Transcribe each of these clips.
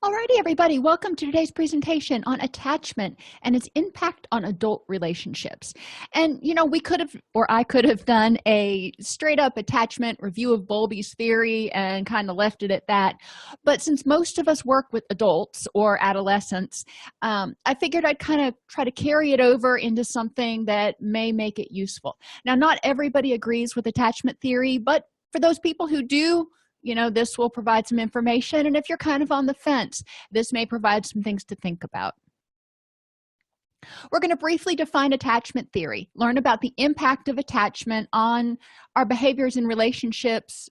Alrighty, everybody, welcome to today's presentation on attachment and its impact on adult relationships. And, we could have, or I could have done a straight up attachment review of Bowlby's theory and kind of left it at that. But since most of us work with adults or adolescents, I figured I'd kind of try to carry it over into something that may make it useful. Now, not everybody agrees with attachment theory, but for those people who do, this will provide some information. And if you're kind of on the fence, this may provide some things to think about. We're going to briefly define attachment theory, learn about the impact of attachment on our behaviors in relationships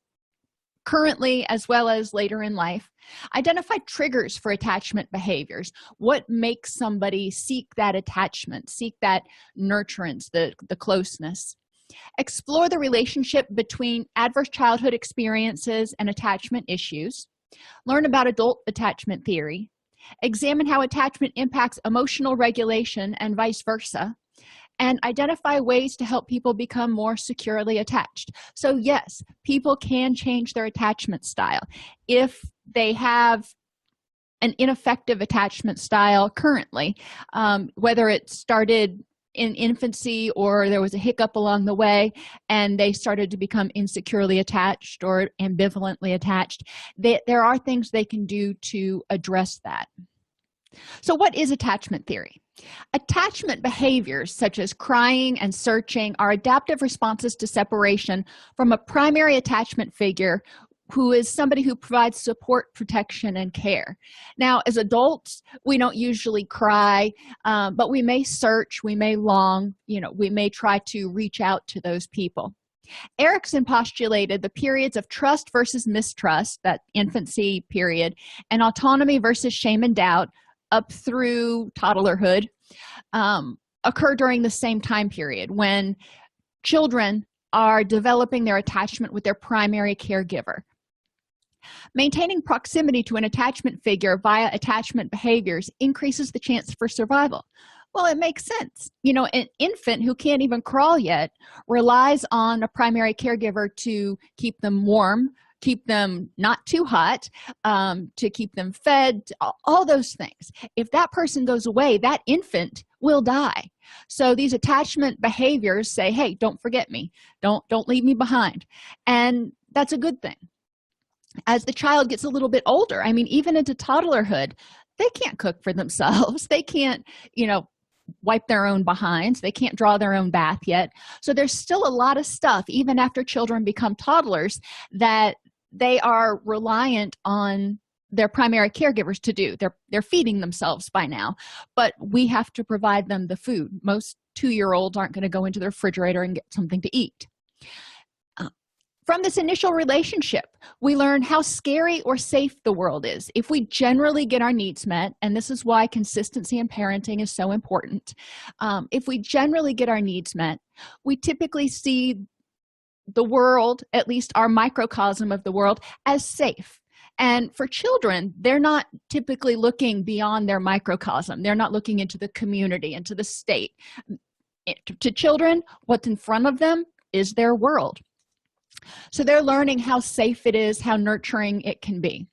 currently as well as later in life, identify triggers for attachment behaviors, what makes somebody seek that attachment, seek that nurturance, the closeness. Explore the relationship between adverse childhood experiences and attachment issues. Learn about adult attachment theory. Examine how attachment impacts emotional regulation and vice versa. And identify ways to help people become more securely attached. So yes, people can change their attachment style. If they have an ineffective attachment style currently, whether it started in infancy or there was a hiccup along the way and they started to become insecurely attached or ambivalently attached, there are things they can do to address that. So what is attachment theory? Attachment behaviors such as crying and searching are adaptive responses to separation from a primary attachment figure who is somebody who provides support, protection, and care. Now, as adults, we don't usually cry, but we may search, we may long, we may try to reach out to those people. Erickson postulated the periods of trust versus mistrust, that infancy period, and autonomy versus shame and doubt up through toddlerhood occur during the same time period when children are developing their attachment with their primary caregiver. Maintaining proximity to an attachment figure via attachment behaviors increases the chance for survival. Well, it makes sense. An infant who can't even crawl yet relies on a primary caregiver to keep them warm, keep them not too hot, to keep them fed, all those things. If that person goes away, that infant will die. So these attachment behaviors say, hey, don't forget me. Don't leave me behind. And that's a good thing. As the child gets a little bit older, even into toddlerhood, they can't cook for themselves. They can't, wipe their own behinds. They can't draw their own bath yet. So there's still a lot of stuff, even after children become toddlers, that they are reliant on their primary caregivers to do. They're feeding themselves by now, but we have to provide them the food. Most 2-year-olds aren't going to go into the refrigerator and get something to eat. From this initial relationship, we learn how scary or safe the world is. If we generally get our needs met, and this is why consistency in parenting is so important, if we generally get our needs met, we typically see the world, at least our microcosm of the world, as safe. And for children, they're not typically looking beyond their microcosm. They're not looking into the community, into the state. To children, what's in front of them is their world. So they're learning how safe it is, how nurturing it can be,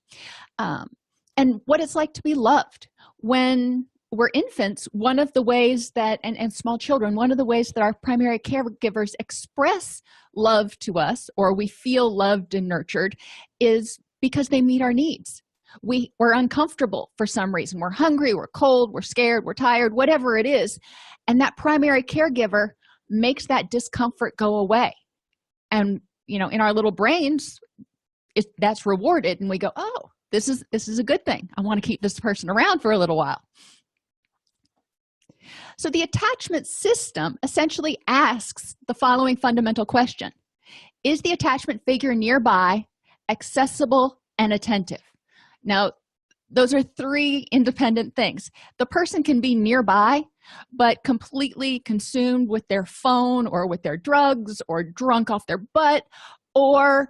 and what it's like to be loved. When we're infants, one of the ways that, and small children, one of the ways that our primary caregivers express love to us, or we feel loved and nurtured, is because they meet our needs. We're uncomfortable for some reason. We're hungry, we're cold, we're scared, we're tired, whatever it is. And that primary caregiver makes that discomfort go away. And in our little brains, that's rewarded, and we go, oh, this is a good thing. I want to keep this person around for a little while. So the attachment system essentially asks the following fundamental question: is the attachment figure nearby, accessible, and attentive? Now, those are 3 independent things. The person can be nearby, but completely consumed with their phone or with their drugs or drunk off their butt or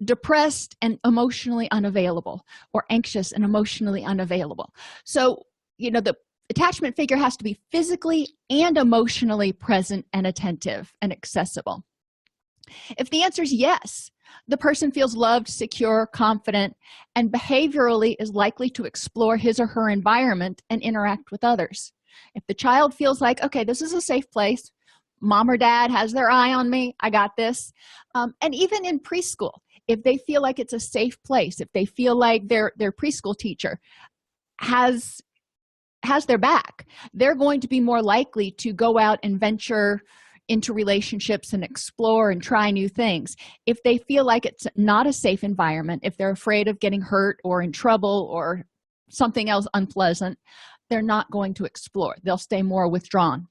depressed and emotionally unavailable or anxious and emotionally unavailable. So, the attachment figure has to be physically and emotionally present and attentive and accessible. If the answer is yes, The person feels loved, secure, confident, and behaviorally is likely to explore his or her environment and interact with others. If the child feels like, okay, this is a safe place, mom or dad has their eye on me, I got this. And even in preschool, if they feel like it's a safe place, if they feel like their preschool teacher has their back, they're going to be more likely to go out and venture into relationships and explore and try new things. If they feel like it's not a safe environment, if they're afraid of getting hurt or in trouble or something else unpleasant, they're not going to explore. They'll stay more withdrawn.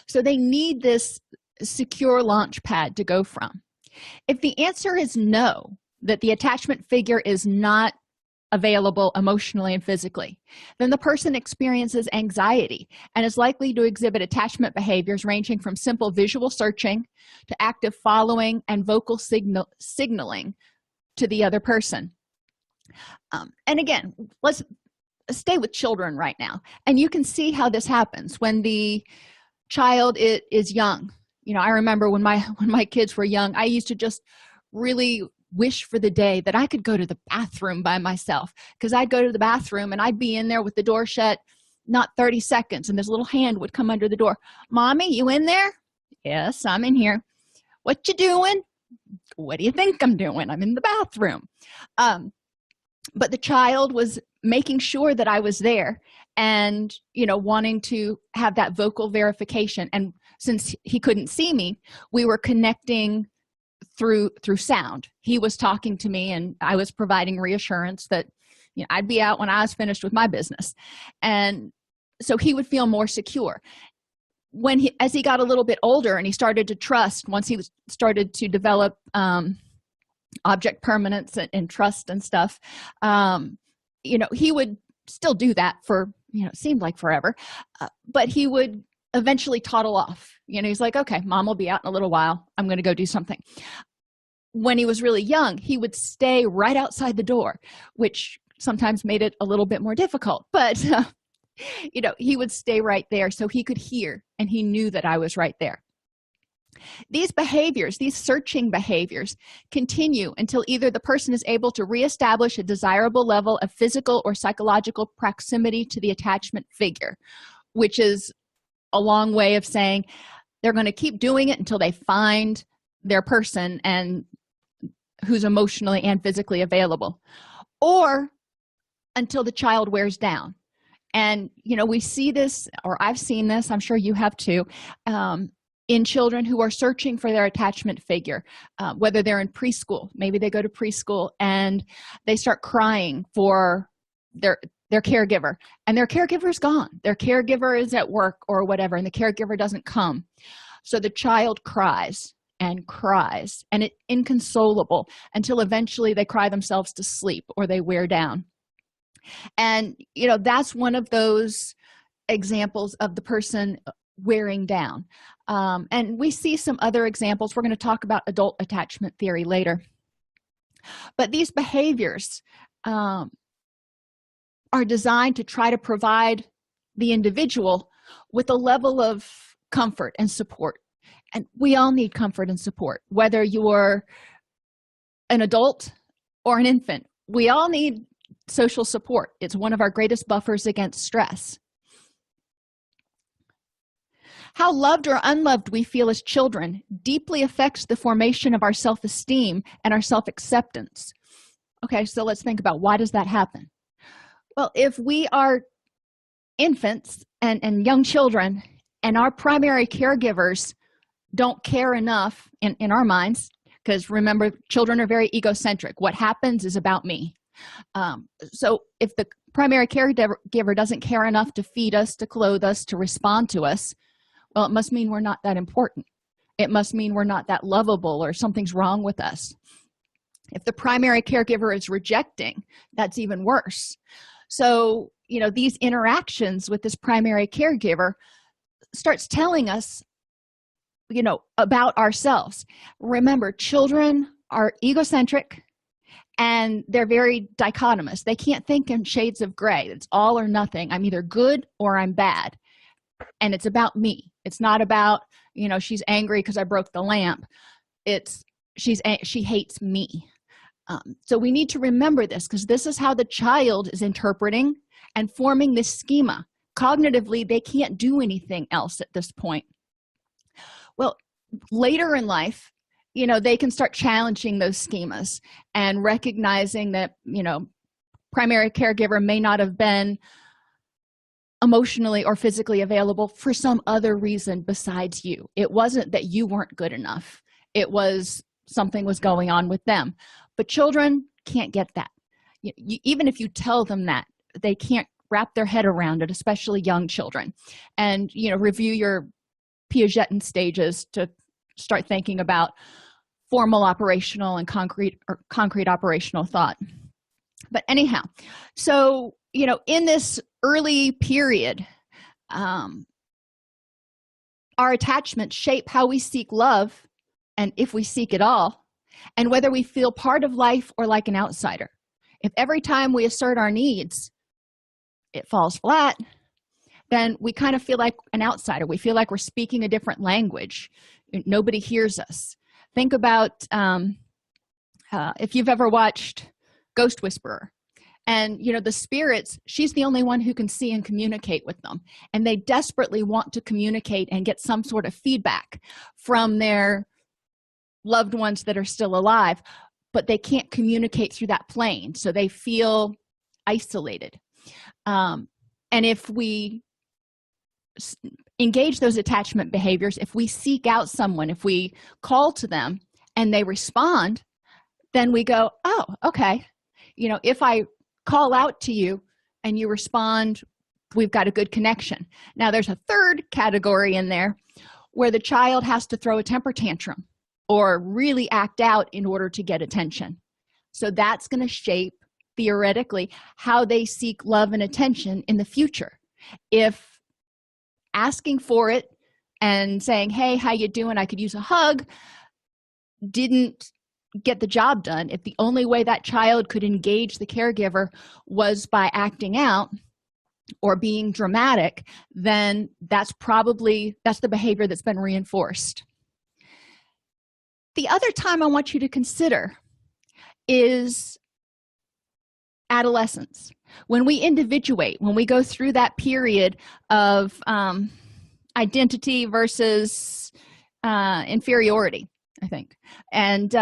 So they need this secure launch pad to go from. If the answer is no, that the attachment figure is not available emotionally and physically, then the person experiences anxiety and is likely to exhibit attachment behaviors ranging from simple visual searching to active following and vocal signaling to the other person. And again, let's stay with children right now, and you can see how this happens when the child is young. I remember when my kids were young, I used to just really wish for the day that I could go to the bathroom by myself, because I'd go to the bathroom and I'd be in there with the door shut not 30 seconds, and this little hand would come under the door. Mommy, you in there? Yes, I'm in here. What you doing? What do you think I'm doing? I'm in the bathroom. But the child was making sure that I was there and wanting to have that vocal verification. And since he couldn't see me, we were connecting through sound. He was talking to me and I was providing reassurance that I'd be out when I was finished with my business. And so he would feel more secure. As he got a little bit older and he started to trust, once he started to develop object permanence and trust and stuff, he would still do that for it seemed like forever, but he would eventually toddle off. He's like, okay, mom will be out in a little while, I'm going to go do something. When he was really young, he would stay right outside the door, which sometimes made it a little bit more difficult, but he would stay right there so he could hear and he knew that I was right there. These behaviors, these searching behaviors, continue until either the person is able to reestablish a desirable level of physical or psychological proximity to the attachment figure, which is a long way of saying they're going to keep doing it until they find their person and who's emotionally and physically available, or until the child wears down. And we see this, or I've seen this, I'm sure you have too, in children who are searching for their attachment figure, whether they're in preschool. Maybe they go to preschool and they start crying for their caregiver, and their caregiver is gone. Their caregiver is at work or whatever, and the caregiver doesn't come. So the child cries and cries, and it's inconsolable until eventually they cry themselves to sleep or they wear down. And that's one of those examples of the person wearing down. And we see some other examples. We're going to talk about adult attachment theory later. But these behaviors are designed to try to provide the individual with a level of comfort and support. And we all need comfort and support, whether you're an adult or an infant. We all need social support. It's one of our greatest buffers against stress. How loved or unloved we feel as children deeply affects the formation of our self-esteem and our self-acceptance. Okay, so let's think about, why does that happen? Well, if we are infants and young children and our primary caregivers don't care enough in our minds, because remember, children are very egocentric. What happens is about me. So if the primary caregiver doesn't care enough to feed us, to clothe us, to respond to us, well, it must mean we're not that important. It must mean we're not that lovable, or something's wrong with us. If the primary caregiver is rejecting, that's even worse. So, these interactions with this primary caregiver starts telling us, about ourselves. Remember, children are egocentric and they're very dichotomous. They can't think in shades of gray. It's all or nothing. I'm either good or I'm bad. And it's about me. It's not about, she's angry because I broke the lamp. It's she hates me. So we need to remember this, because this is how the child is interpreting and forming this schema. Cognitively, they can't do anything else at this point. Well, later in life, they can start challenging those schemas and recognizing that primary caregiver may not have been emotionally or physically available for some other reason besides you. It wasn't that you weren't good enough. It was something was going on with them. But children can't get that. Even if you tell them that, they can't wrap their head around it, especially young children. And review your Piagetian stages to start thinking about formal operational and concrete operational thought. But anyhow, so in this early period, our attachments shape how we seek love, and if we seek it all, and whether we feel part of life or like an outsider. If every time we assert our needs it falls flat, then we kind of feel like an outsider. We feel like we're speaking a different language. Nobody hears us. Think about if you've ever watched Ghost Whisperer, and the spirits, she's the only one who can see and communicate with them, and they desperately want to communicate and get some sort of feedback from their loved ones that are still alive, but they can't communicate through that plane, so they feel isolated. And if we engage those attachment behaviors, if we seek out someone, if we call to them and they respond, then we go, oh, okay, if I call out to you and you respond, we've got a good connection. Now there's a third category in there where the child has to throw a temper tantrum or really act out in order to get attention. So that's going to shape, theoretically, how they seek love and attention in the future. If asking for it and saying, hey, how you doing, I could use a hug, didn't get the job done, if the only way that child could engage the caregiver was by acting out or being dramatic, then that's the behavior that's been reinforced. The other time I want you to consider is adolescence. When we individuate, when we go through that period of identity versus inferiority, I think, and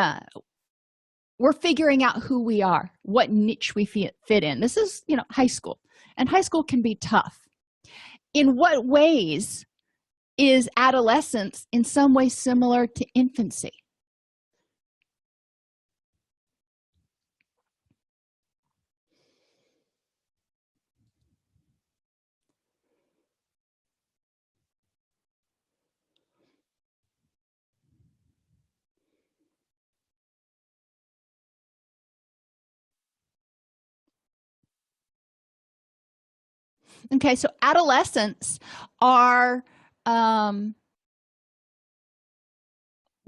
we're figuring out who we are, what niche we fit in. This is high school, and high school can be tough. In what ways is adolescence in some way similar to infancy? Okay, so adolescents are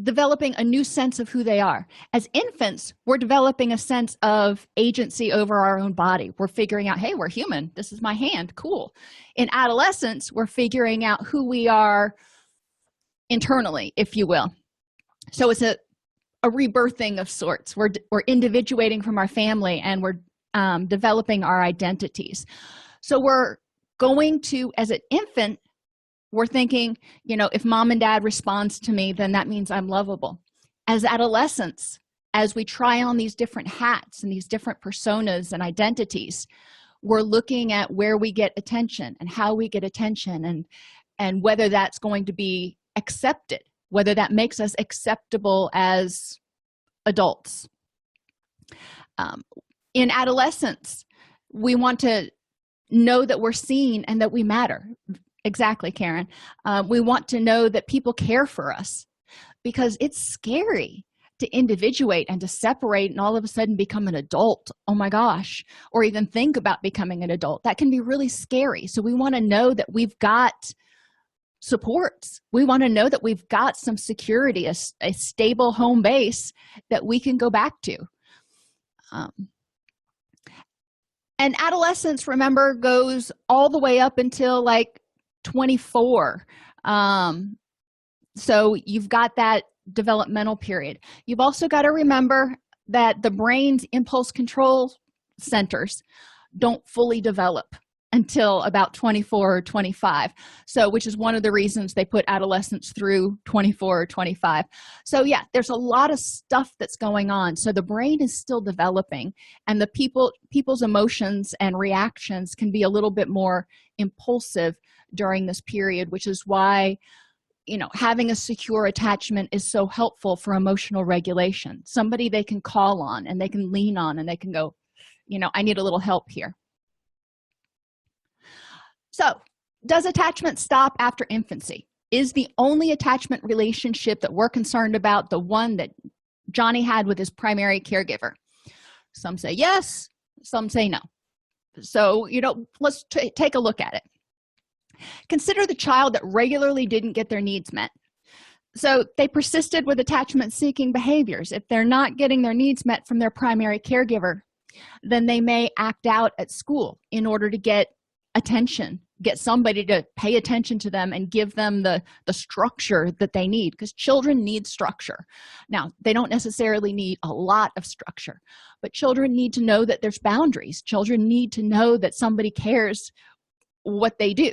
developing a new sense of who they are. As infants, we're developing a sense of agency over our own body. We're figuring out, hey, we're human. This is my hand. Cool. In adolescence, we're figuring out who we are internally, if you will. So it's a rebirthing of sorts. We're individuating from our family, and we're developing our identities. So we're going to, as an infant, we're thinking, if mom and dad responds to me, then that means I'm lovable. As adolescents, as we try on these different hats and these different personas and identities, we're looking at where we get attention and how we get attention, and whether that's going to be accepted, whether that makes us acceptable as adults. In adolescence, we want to know that we're seen and that we matter. Exactly, Karen. We want to know that people care for us, because it's scary to individuate and to separate and all of a sudden become an adult. Oh my gosh. Or even think about becoming an adult. That can be really scary. So we want to know that we've got supports. We want to know that we've got some security, a stable home base that we can go back to. And adolescence, remember, goes all the way up until like 24. So you've got that developmental period. You've also got to remember that the brain's impulse control centers don't fully develop until about 24 or 25, so which is one of the reasons they put adolescents through 24 or 25. So yeah, there's a lot of stuff that's going on, so the brain is still developing, and the people's emotions and reactions can be a little bit more impulsive during this period, which is why having a secure attachment is so helpful for emotional regulation. Somebody they can call on and they can lean on and they can go, I need a little help here. So, does attachment stop after infancy? Is the only attachment relationship that we're concerned about the one that Johnny had with his primary caregiver? Some say yes, some say no. So, let's take a look at it. Consider the child that regularly didn't get their needs met. So, they persisted with attachment-seeking behaviors. If they're not getting their needs met from their primary caregiver, then they may act out at school in order to get attention, get somebody to pay attention to them and give them the structure that they need, because children need structure. Now, they don't necessarily need a lot of structure, but children need to know that there's boundaries. Children need to know that somebody cares what they do.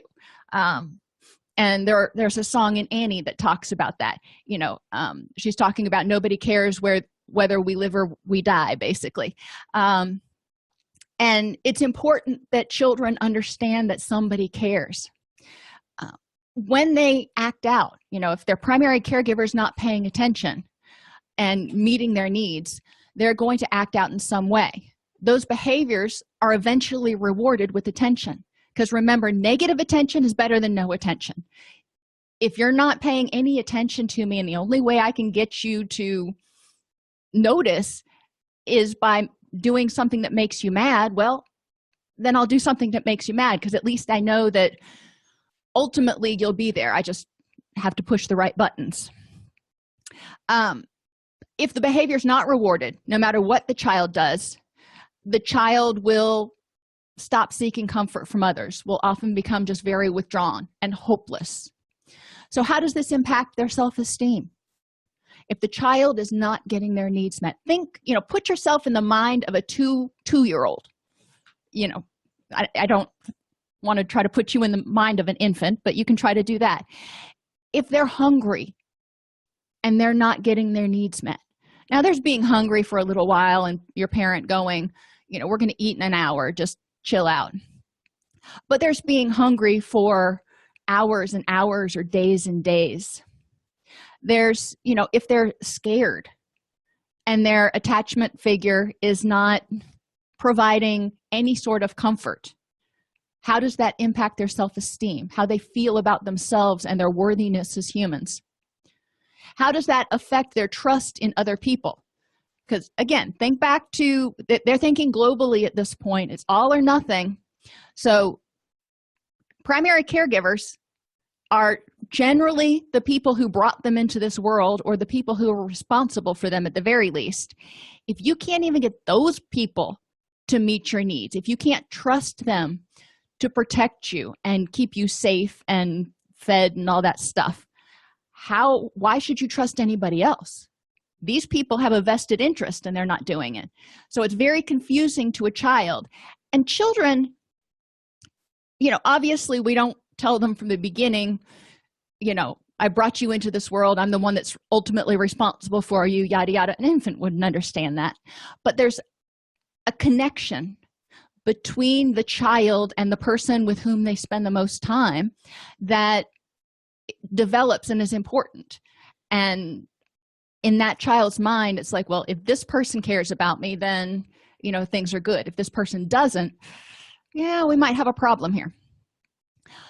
And there's a song in Annie that talks about that. She's talking about nobody cares whether we live or we die, basically. And it's important that children understand that somebody cares. When they act out, if their primary caregiver is not paying attention and meeting their needs, they're going to act out in some way. Those behaviors are eventually rewarded with attention. Because remember, negative attention is better than no attention. If you're not paying any attention to me and the only way I can get you to notice is by doing something that makes you mad, well, then I'll do something that makes you mad, because at least I know that ultimately you'll be there. I just have to push the right buttons. If the behavior is not rewarded, no matter what the child does, the child will stop seeking comfort from others, will often become just very withdrawn and hopeless. So how does this impact their self-esteem? If the child is not getting their needs met, put yourself in the mind of a two-year-old. I don't want to try to put you in the mind of an infant, but you can try to do that. If they're hungry and they're not getting their needs met, now there's being hungry for a little while and your parent going, we're going to eat in an hour, just chill out. But there's being hungry for hours and hours or days and days. There's, if they're scared and their attachment figure is not providing any sort of comfort, how does that impact their self-esteem, how they feel about themselves and their worthiness as humans? How does that affect their trust in other people? Because again, think back to, they're thinking globally at this point. It's all or nothing. So primary caregivers are generally the people who brought them into this world, or the people who are responsible for them at the very least. If you can't even get those people to meet your needs, if you can't trust them to protect you and keep you safe and fed and all that stuff, why should you trust anybody else? These people have a vested interest and they're not doing it. So it's very confusing to a child. And children, obviously we don't tell them from the beginning, I brought you into this world, I'm the one that's ultimately responsible for you, yada yada. An infant wouldn't understand that. But there's a connection between the child and the person with whom they spend the most time that develops and is important. And in that child's mind, it's like, well, if this person cares about me, then things are good. If this person doesn't, we might have a problem here.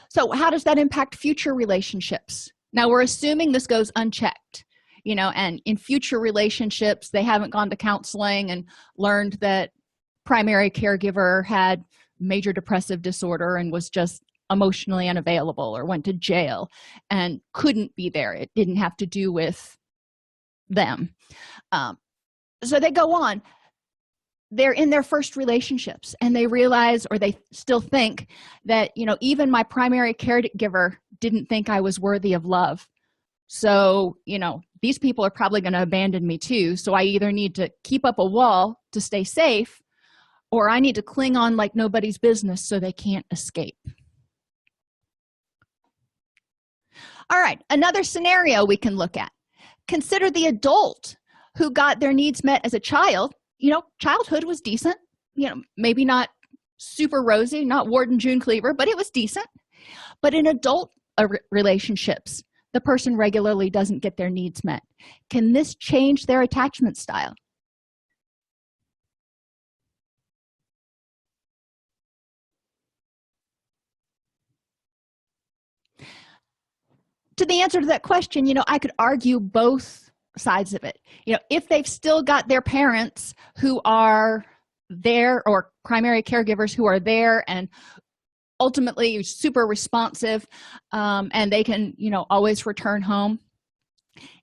So how does that impact future relationships? Now, we're assuming this goes unchecked, and in future relationships, they haven't gone to counseling and learned that primary caregiver had major depressive disorder and was just emotionally unavailable, or went to jail and couldn't be there. It didn't have to do with them. So they go on. They're in their first relationships and they realize, or they still think that, even my primary caregiver didn't think I was worthy of love. So, these people are probably going to abandon me too, so I either need to keep up a wall to stay safe, or I need to cling on like nobody's business so they can't escape. All right, another scenario we can look at. Consider the adult who got their needs met as a child. Childhood was decent, maybe not super rosy, not Ward and June Cleaver, but it was decent. But in adult relationships, the person regularly doesn't get their needs met. Can this change their attachment style? To the answer to that question, I could argue both sides of it. If they've still got their parents who are there, or primary caregivers who are there and ultimately super responsive, and they can always return home,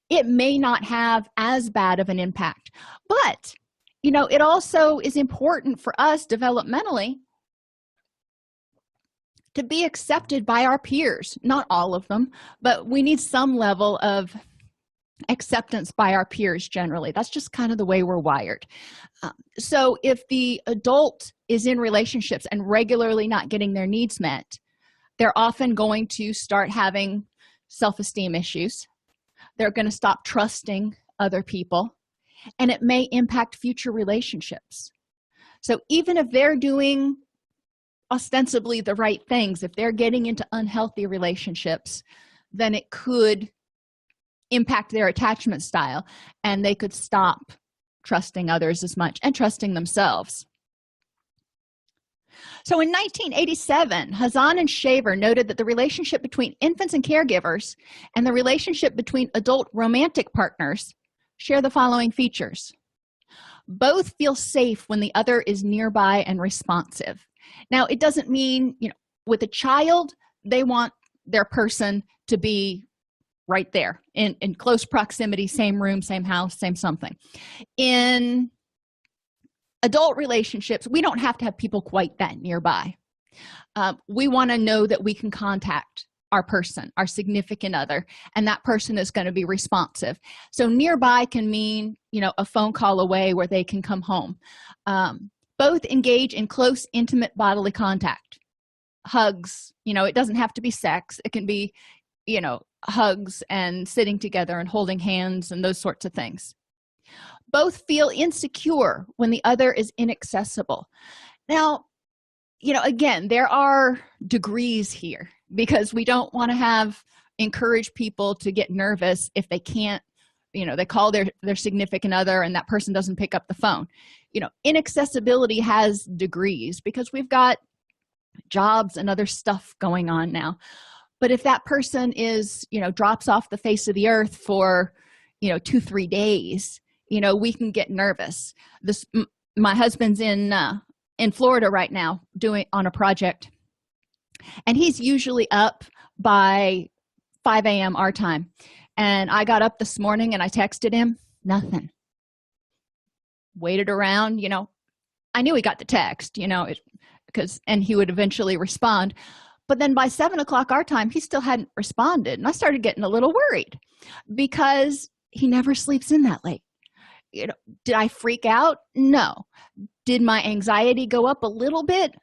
it may not have as bad of an impact. But it also is important for us developmentally to be accepted by our peers. Not all of them, but we need some level of acceptance by our peers generally. That's just kind of the way we're wired. So if the adult is in relationships and regularly not getting their needs met, they're often going to start having self-esteem issues. They're going to stop trusting other people, and it may impact future relationships. So even if they're doing ostensibly the right things, if they're getting into unhealthy relationships, then it could impact their attachment style, and they could stop trusting others as much and trusting themselves. So in 1987, Hazan and Shaver noted that the relationship between infants and caregivers and the relationship between adult romantic partners share the following features. Both feel safe when the other is nearby and responsive. Now, it doesn't mean, with a child, they want their person to be right there in close proximity, same room, same house, same something. In adult relationships, we don't have to have people quite that nearby. We want to know that we can contact our person, our significant other, and that person is going to be responsive. So nearby can mean, a phone call away where they can come home. Both engage in close, intimate bodily contact. Hugs, it doesn't have to be sex. It can be, hugs and sitting together and holding hands and those sorts of things. Both feel insecure when the other is inaccessible. Now, again, there are degrees here, because we don't want to encourage people to get nervous if they can't, they call their significant other and that person doesn't pick up the phone. Inaccessibility has degrees because we've got jobs and other stuff going on now. But if that person is, drops off the face of the earth for, 2-3 days, we can get nervous. My husband's in Florida right now doing on a project, and he's usually up by 5 a.m. our time. And I got up this morning and I texted him, nothing. Waited around, I knew he got the text, and he would eventually respond. But then by 7 o'clock our time, he still hadn't responded. And I started getting a little worried because he never sleeps in that late. Did I freak out? No. Did my anxiety go up a little bit?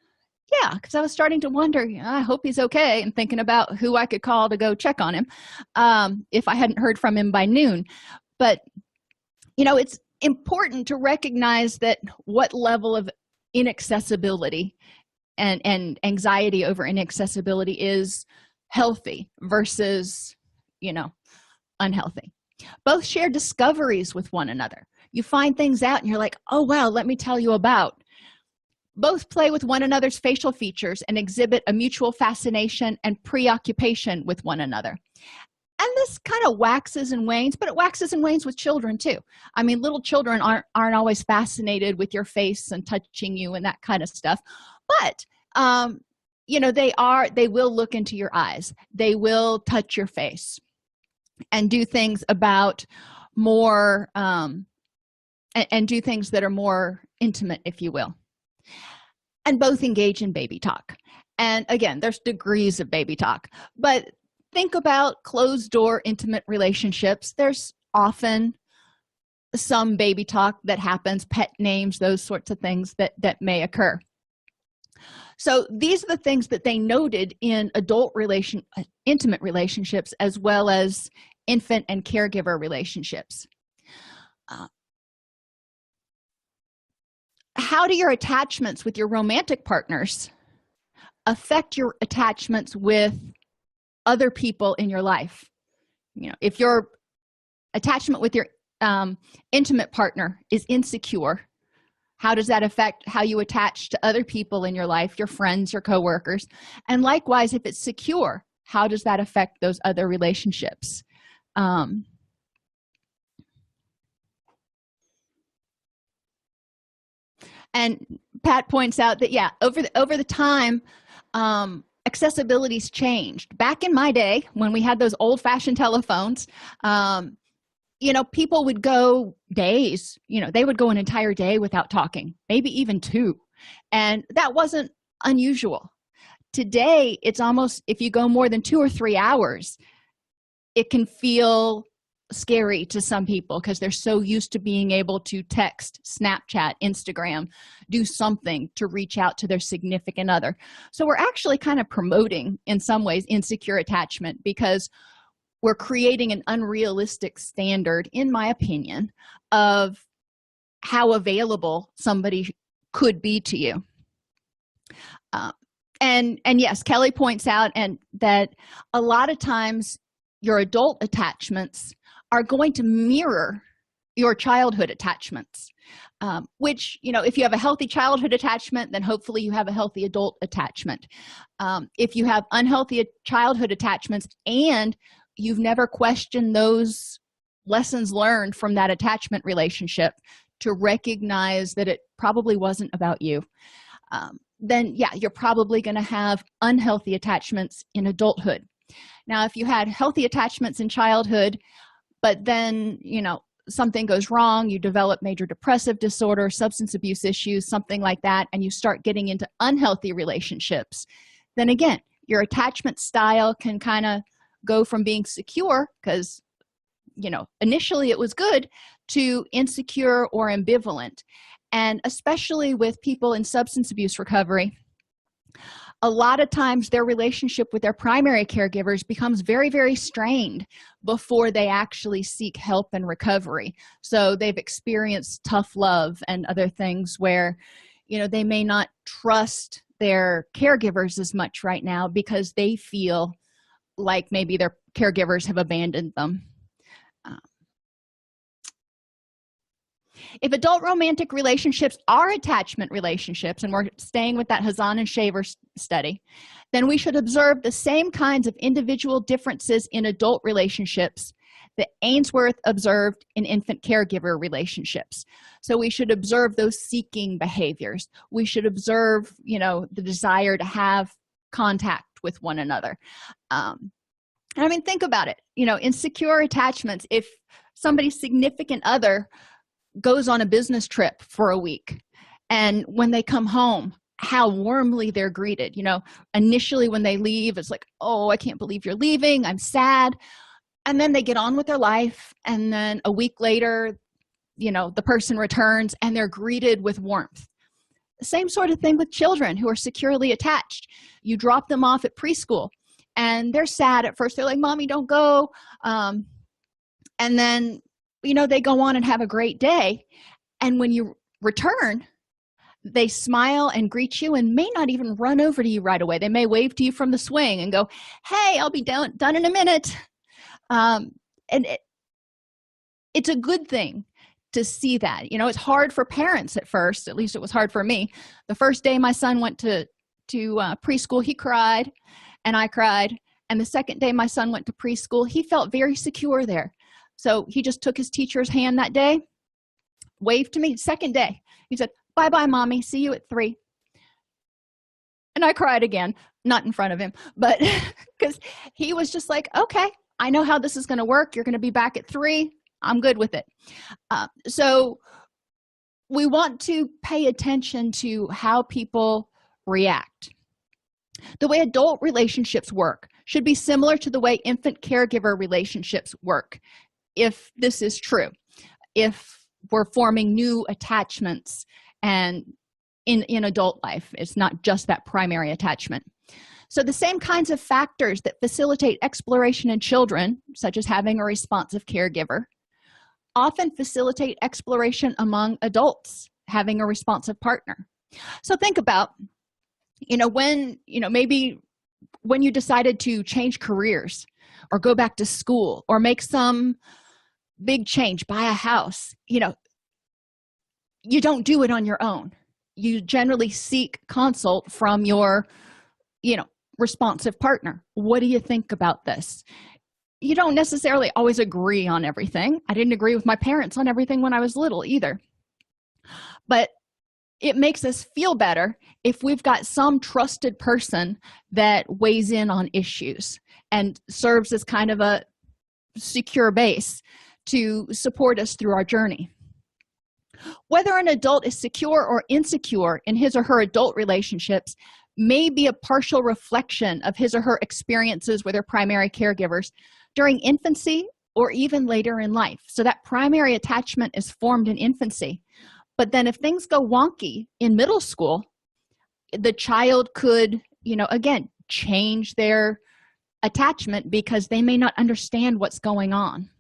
Yeah, because I was starting to wonder, I hope he's okay, and thinking about who I could call to go check on him if I hadn't heard from him by noon. But, it's important to recognize that what level of inaccessibility and anxiety over inaccessibility is healthy versus, unhealthy. Both share discoveries with one another. You find things out and you're like, oh, wow, let me tell you about. Both play with one another's facial features and exhibit a mutual fascination and preoccupation with one another. And this kind of waxes and wanes, but it waxes and wanes with children too. I mean, little children aren't always fascinated with your face and touching you and that kind of stuff. But, they will look into your eyes. They will touch your face and do things about more, and do things that are more intimate, if you will. And both engage in baby talk. And again, there's degrees of baby talk, but think about closed door intimate relationships. There's often some baby talk that happens, pet names, those sorts of things that may occur. So these are the things that they noted in intimate relationships, as well as infant and caregiver relationships. How do your attachments with your romantic partners affect your attachments with other people in your life? If your attachment with your intimate partner is insecure, how does that affect how you attach to other people in your life, your friends, your coworkers? And likewise, if it's secure, how does that affect those other relationships? And Pat points out that, yeah, over the time, accessibility's changed. Back in my day, when we had those old-fashioned telephones, people would go days, they would go an entire day without talking, maybe even two. And that wasn't unusual. Today, it's almost, if you go more than 2 or 3 hours, it can feel scary to some people because they're so used to being able to text, Snapchat, Instagram, do something to reach out to their significant other. So we're actually kind of promoting, in some ways, insecure attachment, because we're creating an unrealistic standard, in my opinion, of how available somebody could be to you. And yes, Kelly points out that a lot of times your adult attachments are going to mirror your childhood attachments, which, if you have a healthy childhood attachment, then hopefully you have a healthy adult attachment. If you have unhealthy childhood attachments and you've never questioned those lessons learned from that attachment relationship to recognize that it probably wasn't about you, then yeah, you're probably going to have unhealthy attachments in adulthood. Now, if you had healthy attachments in childhood, but then, something goes wrong, you develop major depressive disorder, substance abuse issues, something like that, and you start getting into unhealthy relationships, then again, your attachment style can kind of go from being secure, because, initially it was good, to insecure or ambivalent. And especially with people in substance abuse recovery, a lot of times their relationship with their primary caregivers becomes very, very strained before they actually seek help and recovery. So they've experienced tough love and other things where, they may not trust their caregivers as much right now because they feel like maybe their caregivers have abandoned them. If adult romantic relationships are attachment relationships, and we're staying with that Hazan and Shaver study, then we should observe the same kinds of individual differences in adult relationships that Ainsworth observed in infant caregiver relationships. So we should observe those seeking behaviors. We should observe, the desire to have contact with one another. Think about it. Insecure attachments, if somebody's significant other goes on a business trip for a week, and when they come home, how warmly they're greeted. Initially when they leave, it's like, oh, I can't believe you're leaving, I'm sad. And then they get on with their life, and then a week later, the person returns and they're greeted with warmth. The same sort of thing with children who are securely attached. You drop them off at preschool and they're sad at first. They're like, Mommy, don't go. And then they go on and have a great day, and when you return, they smile and greet you and may not even run over to you right away. They may wave to you from the swing and go, hey, I'll be done in a minute. And it's a good thing to see that. It's hard for parents at first. At least it was hard for me. The first day my son went to preschool, he cried and I cried. And the second day my son went to preschool, he felt very secure there. So he just took his teacher's hand that day, waved to me. Second day, he said, bye-bye, Mommy. See you at 3. And I cried again, not in front of him, but because he was just like, okay, I know how this is going to work. You're going to be back at 3. I'm good with it. So we want to pay attention to how people react. The way adult relationships work should be similar to the way infant caregiver relationships work. if this is true, if we're forming new attachments and in adult life, it's not just that primary attachment. So the same kinds of factors that facilitate exploration in children, such as having a responsive caregiver, often facilitate exploration among adults having a responsive partner. So think about, maybe when you decided to change careers or go back to school or make some big change, buy a house, you don't do it on your own. You generally seek consult from your, responsive partner. What do you think about this? You don't necessarily always agree on everything. I didn't agree with my parents on everything when I was little either. But it makes us feel better if we've got some trusted person that weighs in on issues and serves as kind of a secure base to support us through our journey. Whether an adult is secure or insecure in his or her adult relationships may be a partial reflection of his or her experiences with their primary caregivers during infancy or even later in life. So that primary attachment is formed in infancy. But then if things go wonky in middle school, the child could, again, change their attachment because they may not understand what's going on.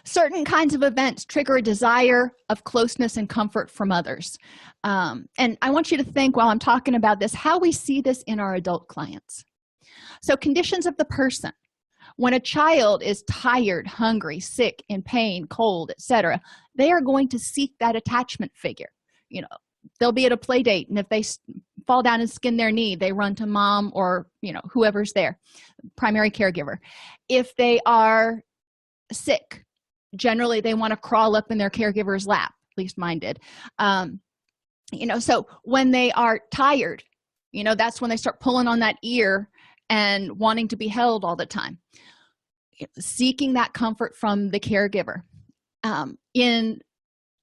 Certain kinds of events trigger a desire of closeness and comfort from others. And I want you to think while I'm talking about this, how we see this in our adult clients. So conditions of the person. When a child is tired, hungry, sick, in pain, cold, etc., they are going to seek that attachment figure. They'll be at a play date, and if they fall down and skin their knee, they run to mom or, whoever's there, primary caregiver. If they are sick, generally they want to crawl up in their caregiver's lap. At least mine did. So when they are tired, that's when they start pulling on that ear and wanting to be held all the time, seeking that comfort from the caregiver. In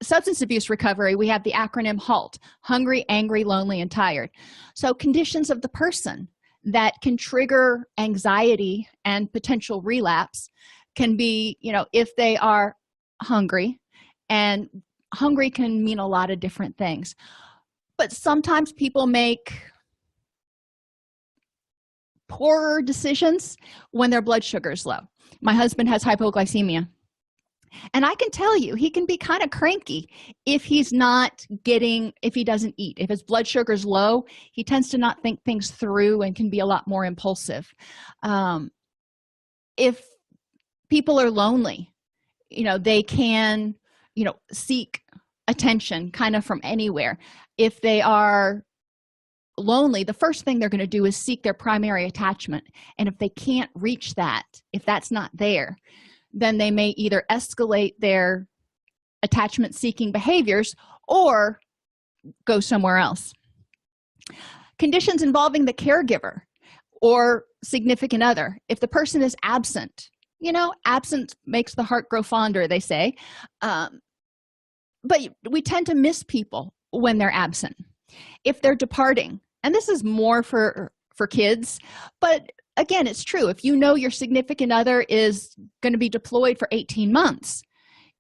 substance abuse recovery, we have the acronym HALT: hungry, angry, lonely, and tired. So conditions of the person that can trigger anxiety and potential relapse can be, if they are hungry, and hungry can mean a lot of different things. But sometimes people make poorer decisions when their blood sugar is low. My husband has hypoglycemia, and I can tell you he can be kind of cranky if he doesn't eat. If his blood sugar is low, he tends to not think things through and can be a lot more impulsive. If people are lonely, they can seek attention kind of from anywhere. If they are lonely, the first thing they're going to do is seek their primary attachment. And if they can't reach that, if that's not there, then they may either escalate their attachment seeking behaviors or go somewhere else. Conditions involving the caregiver or significant other. If the person is absent, absence makes the heart grow fonder, they say. But we tend to miss people when they're absent. If they're departing, and this is more for kids, but again, it's true. If your significant other is going to be deployed for 18 months,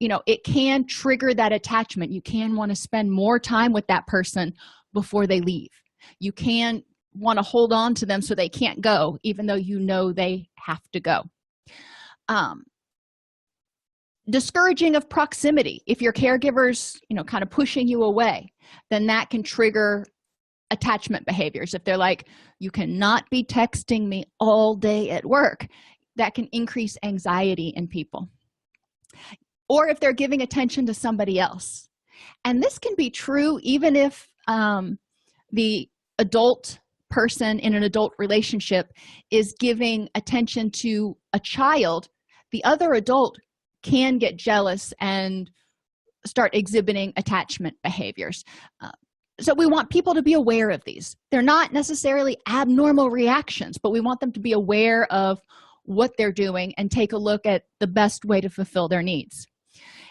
it can trigger that attachment. You can want to spend more time with that person before they leave. You can want to hold on to them so they can't go, even though they have to go. Discouraging of proximity. If your caregiver's kind of pushing you away, then that can trigger attachment behaviors. If they're like, you cannot be texting me all day at work, that can increase anxiety in people. Or if they're giving attention to somebody else. And this can be true even if the adult person in an adult relationship is giving attention to a child. The other adult can get jealous and start exhibiting attachment behaviors. So we want people to be aware of these. They're not necessarily abnormal reactions, but we want them to be aware of what they're doing and take a look at the best way to fulfill their needs.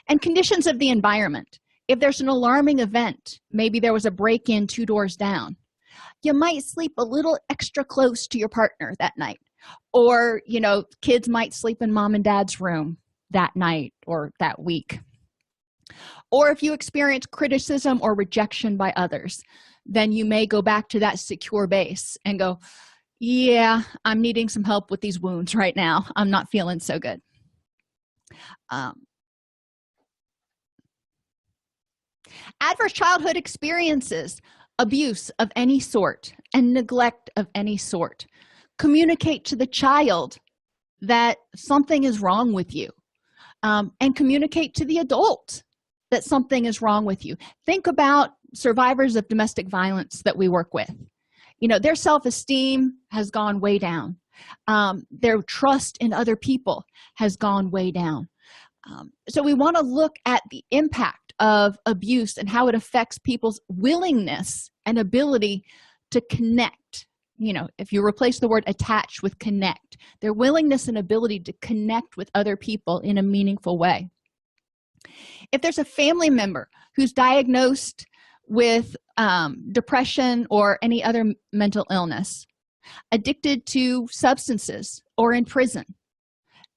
And conditions of the environment. If there's an alarming event, maybe there was a break-in 2 doors down, you might sleep a little extra close to your partner that night Or, kids might sleep in mom and dad's room that night or that week. Or if you experience criticism or rejection by others, then you may go back to that secure base and go, yeah, I'm needing some help with these wounds right now. I'm not feeling so good. Adverse childhood experiences, abuse of any sort, and neglect of any sort. Communicate to the child that something is wrong with you, and communicate to the adult that something is wrong with you. Think about survivors of domestic violence that we work with. Their self-esteem has gone way down. Their trust in other people has gone way down. So we want to look at the impact of abuse and how it affects people's willingness and ability to connect. If you replace the word attach with connect, their willingness and ability to connect with other people in a meaningful way. If there's a family member who's diagnosed with depression or any other mental illness, addicted to substances, or in prison,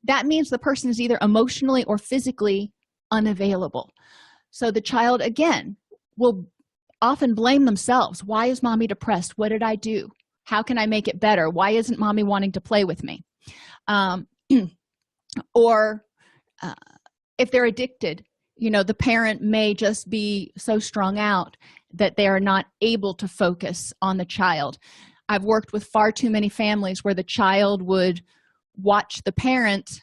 that means the person is either emotionally or physically unavailable. So the child, again, will often blame themselves. Why is mommy depressed? What did I do? How can I make it better? Why isn't mommy wanting to play with me? Or if they're addicted, the parent may just be so strung out that they are not able to focus on the child. I've worked with far too many families where the child would watch the parent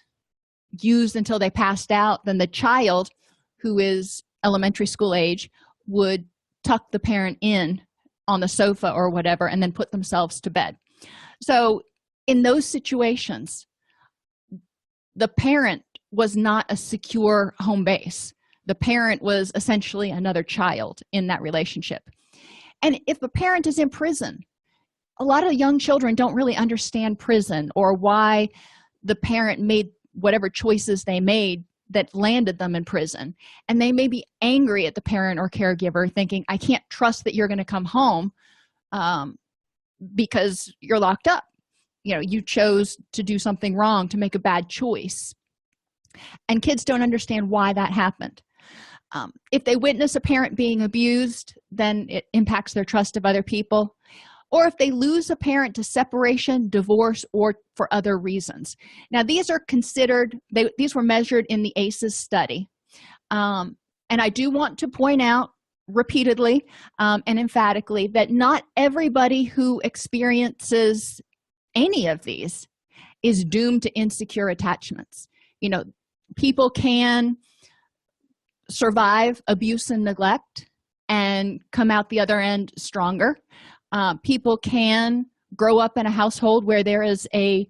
use until they passed out. Then the child, who is elementary school age, would tuck the parent in on the sofa or whatever and then put themselves to bed. So in those situations, the parent was not a secure home base. The parent was essentially another child in that relationship. And if a parent is in prison, a lot of young children don't really understand prison or why the parent made whatever choices they made that landed them in prison. And they may be angry at the parent or caregiver, thinking, I can't trust that you're going to come home because you're locked up. You chose to do something wrong, to make a bad choice. And kids don't understand why that happened. If they witness a parent being abused, then it impacts their trust of other people. Or if they lose a parent to separation, divorce, or for other reasons. Now, these are considered, these were measured in the ACEs study. And I do want to point out repeatedly and emphatically that not everybody who experiences any of these is doomed to insecure attachments. People can survive abuse and neglect and come out the other end stronger. People can grow up in a household where there is a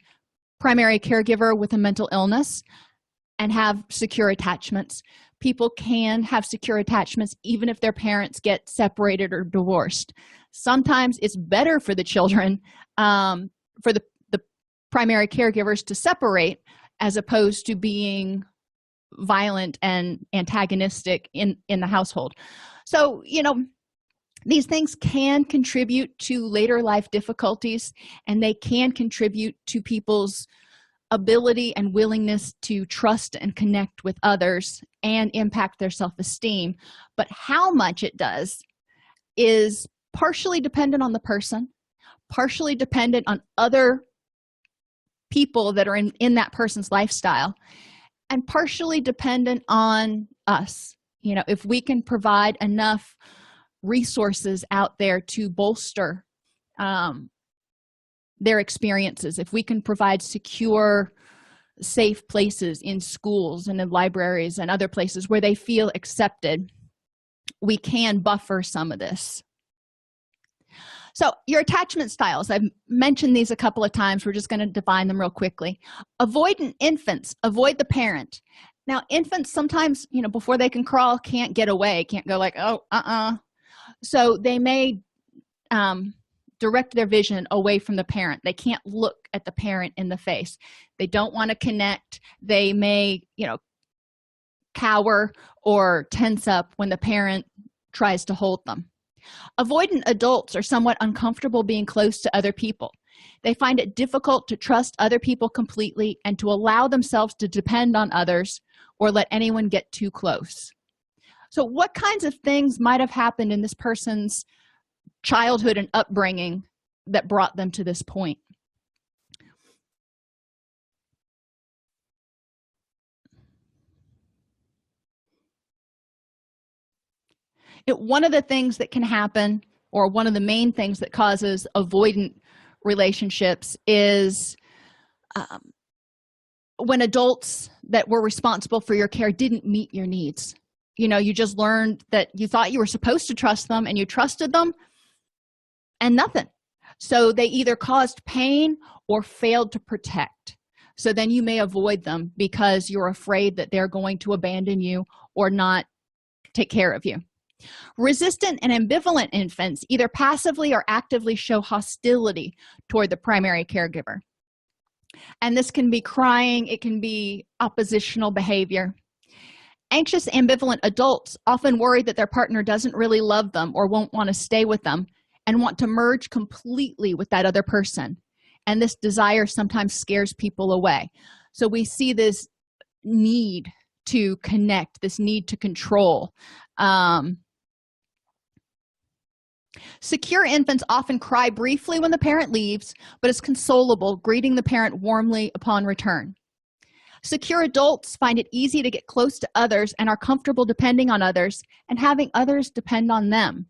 primary caregiver with a mental illness and have secure attachments. People can have secure attachments even if their parents get separated or divorced. Sometimes it's better for the children, for the primary caregivers to separate as opposed to being violent and antagonistic in the household. So, these things can contribute to later life difficulties, and they can contribute to people's ability and willingness to trust and connect with others and impact their self-esteem. But how much it does is partially dependent on the person, partially dependent on other people that are in that person's lifestyle, and partially dependent on us. If we can provide enough resources out there to bolster their experiences, if we can provide secure, safe places in schools and in libraries and other places where they feel accepted, we can buffer some of this. So your attachment styles, I've mentioned these a couple of times. We're just going to define them real quickly. Avoidant infants, avoid the parent. Now, infants sometimes, before they can crawl, can't get away, can't go like, oh, So they may direct their vision away from the parent. They can't look at the parent in the face. They don't want to connect. They may, cower or tense up when the parent tries to hold them. Avoidant adults are somewhat uncomfortable being close to other people. They find it difficult to trust other people completely and to allow themselves to depend on others or let anyone get too close. So what kinds of things might have happened in this person's childhood and upbringing that brought them to this point? One of the things that can happen, or one of the main things that causes avoidant relationships, is when adults that were responsible for your care didn't meet your needs. You just learned that you thought you were supposed to trust them and you trusted them, and nothing. So they either caused pain or failed to protect. So then you may avoid them because you're afraid that they're going to abandon you or not take care of you. Resistant and ambivalent infants either passively or actively show hostility toward the primary caregiver. And this can be crying, it can be oppositional behavior. Anxious, ambivalent adults often worry that their partner doesn't really love them or won't want to stay with them and want to merge completely with that other person. And this desire sometimes scares people away. So we see this need to connect, this need to control. Secure infants often cry briefly when the parent leaves, but is consolable, greeting the parent warmly upon return. Secure adults find it easy to get close to others and are comfortable depending on others and having others depend on them.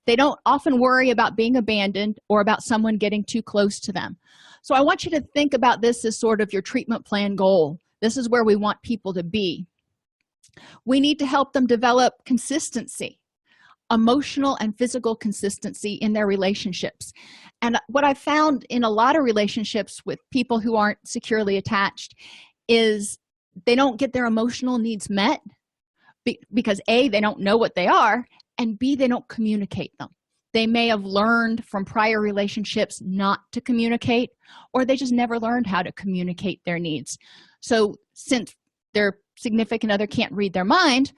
They don't often worry about being abandoned or about someone getting too close to them. So I want you to think about this as sort of your treatment plan goal. This is where we want people to be. We need to help them develop consistency, emotional and physical consistency in their relationships. And what I found in a lot of relationships with people who aren't securely attached is they don't get their emotional needs met because A, they don't know what they are, and B, they don't communicate them. They may have learned from prior relationships not to communicate, or they just never learned how to communicate their needs. So since their significant other can't read their mind,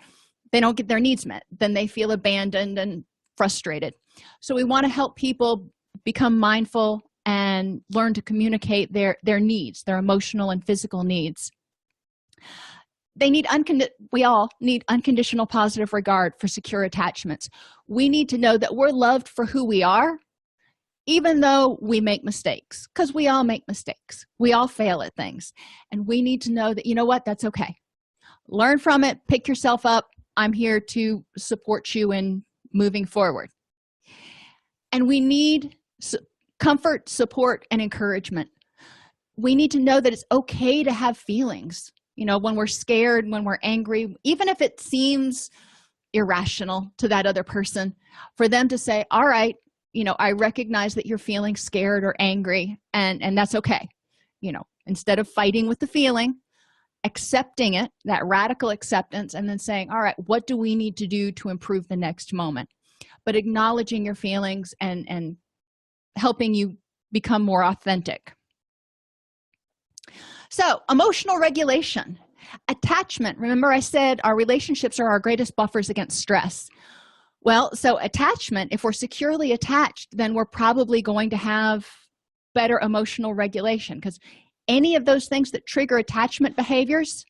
they don't get their needs met. Then they feel abandoned and frustrated. So we want to help people become mindful and learn to communicate their needs, their emotional and physical needs. We all need unconditional positive regard for secure attachments. We need to know that we're loved for who we are, even though we make mistakes, because we all make mistakes. We all fail at things. And we need to know that, you know what, that's okay. Learn from it, pick yourself up. I'm here to support you in moving forward. And we need comfort, support, and encouragement. We need to know that it's okay to have feelings. When we're scared, when we're angry, even if it seems irrational to that other person, for them to say, all right, I recognize that you're feeling scared or angry, and that's okay. Instead of fighting with the feeling, accepting it, that radical acceptance, and then saying, all right, what do we need to do to improve the next moment? But acknowledging your feelings and helping you become more authentic. So, emotional regulation. Attachment. Remember I said our relationships are our greatest buffers against stress. Well, so attachment, if we're securely attached, then we're probably going to have better emotional regulation, because any of those things that trigger attachment behaviors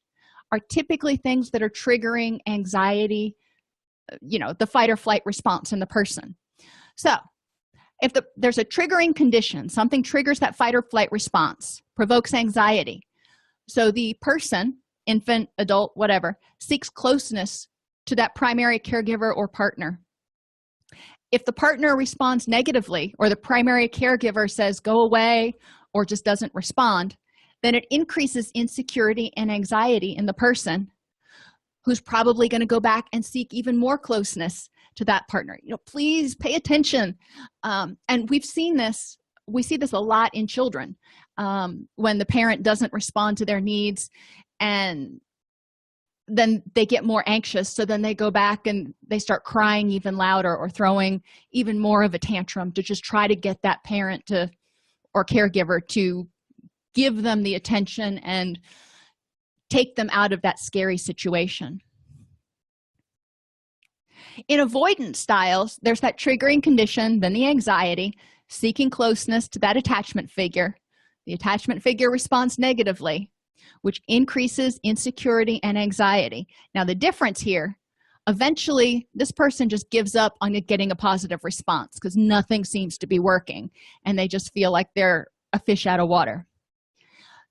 are typically things that are triggering anxiety, the fight or flight response in the person. So if there's a triggering condition, something triggers that fight or flight response, provokes anxiety. So the person, infant, adult, whatever, seeks closeness to that primary caregiver or partner. If the partner responds negatively, or the primary caregiver says go away or just doesn't respond, then it increases insecurity and anxiety in the person, who's probably going to go back and seek even more closeness to that partner. Please pay attention. And we see this a lot in children, when the parent doesn't respond to their needs, and then they get more anxious. So then they go back and they start crying even louder or throwing even more of a tantrum to just try to get that parent or caregiver to give them the attention and take them out of that scary situation. In avoidance styles, there's that triggering condition, then the anxiety, seeking closeness to that attachment figure. The attachment figure responds negatively, which increases insecurity and anxiety. Now, the difference here, eventually, this person just gives up on getting a positive response because nothing seems to be working, and they just feel like they're a fish out of water.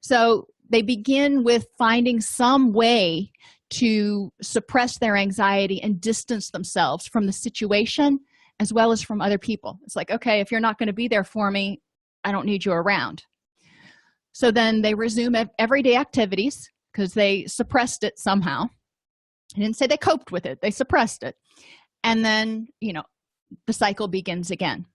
So they begin with finding some way to suppress their anxiety and distance themselves from the situation as well as from other people. It's like, okay, if you're not going to be there for me, I don't need you around. So then they resume everyday activities because they suppressed it somehow. I didn't say they coped with it, they suppressed it. And then, the cycle begins again.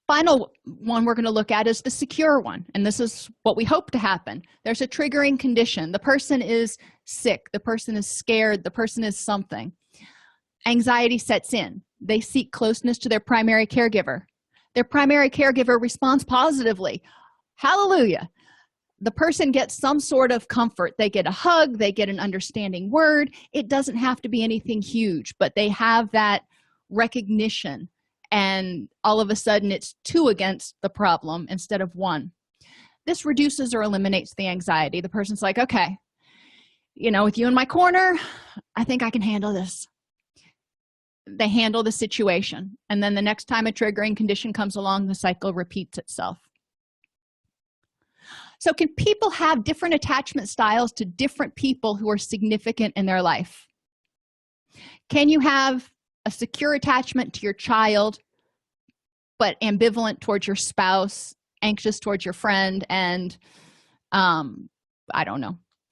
Final one we're going to look at is the secure one, and this is what we hope to happen. There's a triggering condition. The person is sick, the person is scared, the person is something. Anxiety sets in. They seek closeness to their primary caregiver. Their primary caregiver responds positively. Hallelujah. The person gets some sort of comfort. They get a hug, they get an understanding word. It doesn't have to be anything huge, but they have that recognition. And all of a sudden, it's 2 against the problem instead of 1. This reduces or eliminates the anxiety. The person's like, okay, with you in my corner, I think I can handle this. They handle the situation. And then the next time a triggering condition comes along, the cycle repeats itself. So can people have different attachment styles to different people who are significant in their life? Can you have a secure attachment to your child, but ambivalent towards your spouse, anxious towards your friend, and